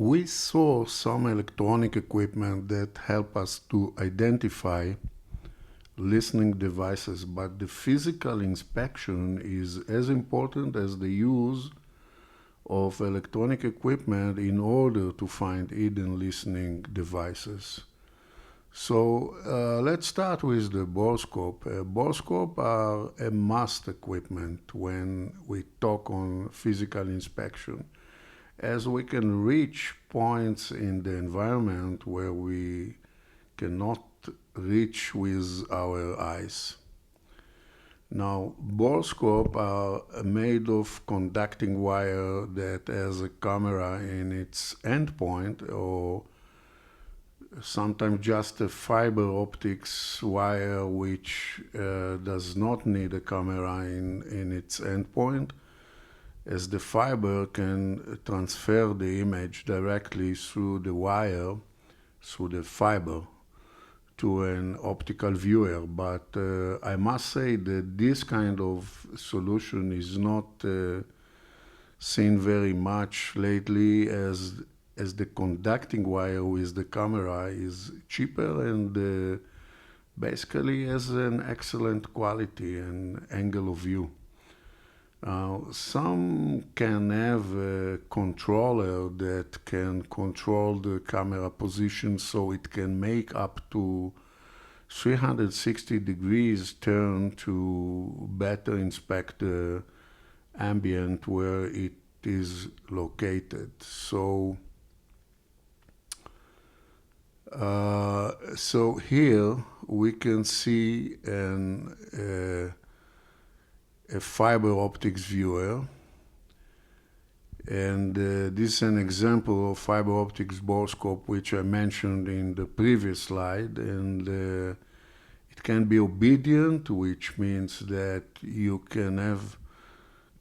We saw some electronic equipment that help us to identify listening devices, but the physical inspection is as important as the use of electronic equipment in order to find hidden listening devices. So let's start with the borescope. Borescope are a must equipment when we talk on physical inspection, as we can reach points in the environment where we cannot reach with our eyes. Now, borescope are made of conducting wire that has a camera in its endpoint, or sometimes just a fiber optics wire which does not need a camera in its endpoint, as the fiber can transfer the image directly through the wire, through the fiber, to an optical viewer. But I must say that this kind of solution is not seen very much lately, as the conducting wire with the camera is cheaper and basically has an excellent quality and angle of view. Some can have a controller that can control the camera position, so it can make up to 360 degrees turn to better inspect the ambient where it is located. So here we can see a fiber optics viewer, and this is an example of fiber optics borescope which I mentioned in the previous slide, and it can be obedient, which means that you can have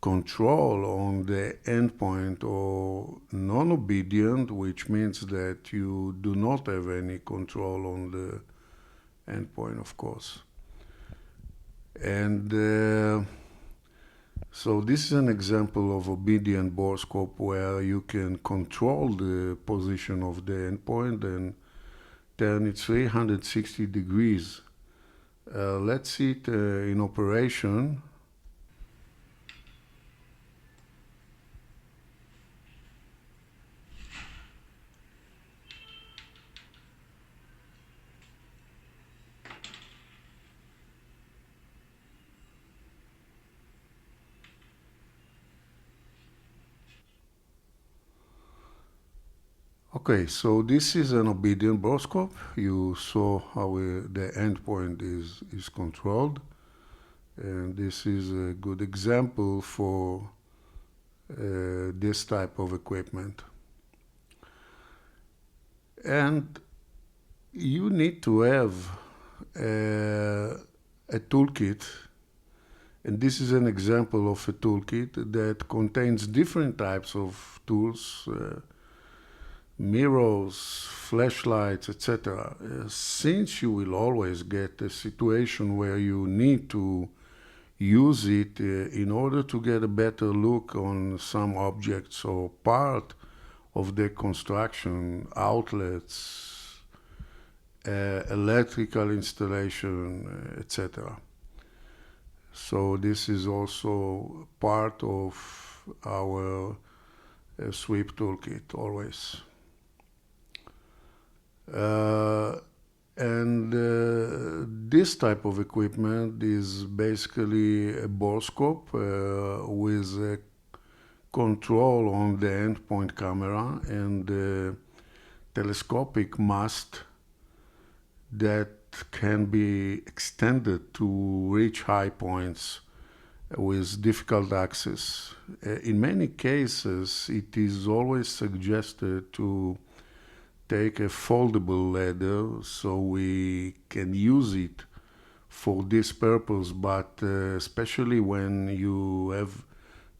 control on the endpoint, or non-obedient, which means that you do not have any control on the endpoint, of course. And so this is an example of obedient borescope where you can control the position of the endpoint and turn it 360 degrees. Let's see it in operation. Okay, so this is an obedient borescope. You saw how the endpoint is controlled, and this is a good example for this type of equipment. And you need to have a toolkit, and this is an example of a toolkit that contains different types of tools, mirrors, flashlights, etc. Since you will always get a situation where you need to use it in order to get a better look on some objects or part of the construction, outlets, electrical installation, etc. So this is also part of our sweep toolkit always. This type of equipment is basically a borescope with a control on the endpoint camera and a telescopic mast that can be extended to reach high points with difficult access. In many cases, it is always suggested to take a foldable ladder so we can use it for this purpose, but especially when you have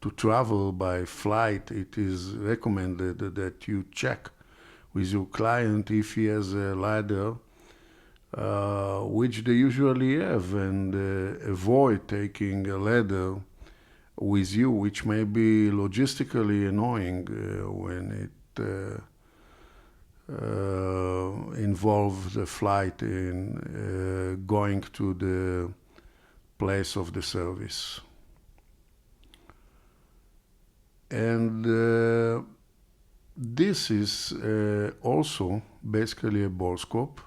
to travel by flight, it is recommended that you check with your client if he has a ladder, which they usually have, and avoid taking a ladder with you, which may be logistically annoying when it involve the flight in going to the place of the service. And this is also basically a borescope.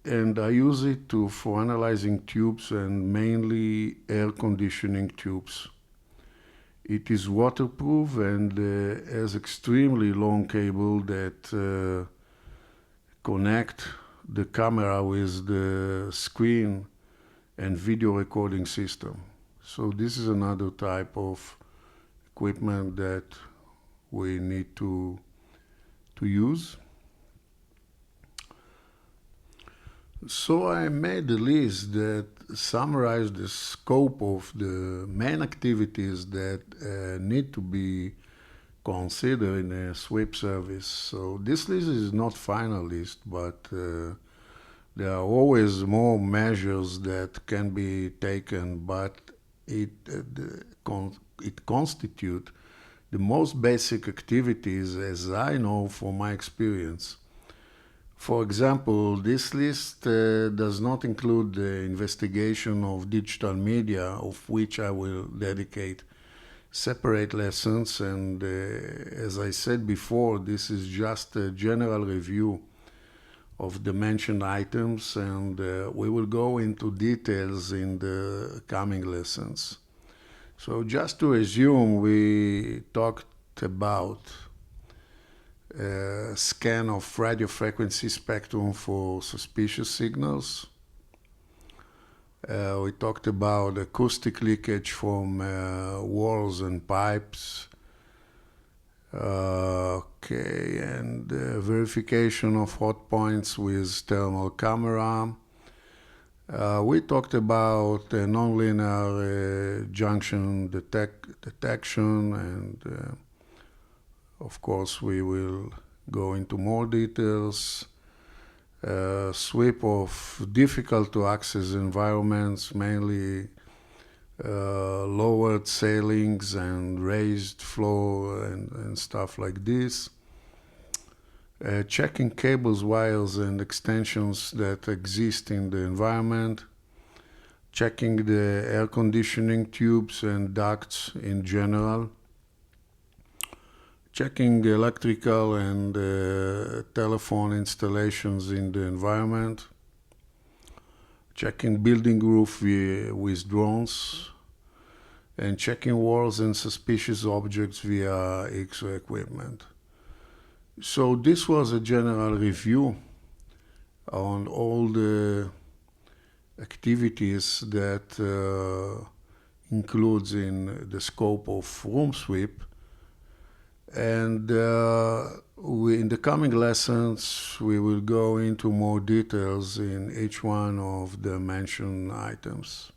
And I use it for analyzing tubes and mainly air conditioning tubes. It is waterproof and has extremely long cable that connect the camera with the screen and video recording system. So this is another type of equipment that we need to use. So I made a list that summarized the scope of the main activities that need to be considered in a sweep service. So this list is not final list, but there are always more measures that can be taken, but it constitutes the most basic activities as I know from my experience. For example, this list does not include the investigation of digital media, of which I will dedicate separate lessons. And as I said before, this is just a general review of the mentioned items, and we will go into details in the coming lessons. So just to resume, we talked about scan of radio frequency spectrum for suspicious signals. We talked about acoustic leakage from walls and pipes. And verification of hot points with thermal camera. We talked about nonlinear junction detection, and of course we will go into more details. Sweep of difficult to access environments, mainly lowered ceilings and raised floor and stuff like this. Checking cables, wires and extensions that exist in the environment. Checking the air conditioning tubes and ducts in general. Checking electrical and telephone installations in the environment. Checking building roof with drones. And checking walls and suspicious objects via X-ray equipment. So this was a general review on all the activities that includes in the scope of room sweep. And in the coming lessons, we will go into more details in each one of the mentioned items.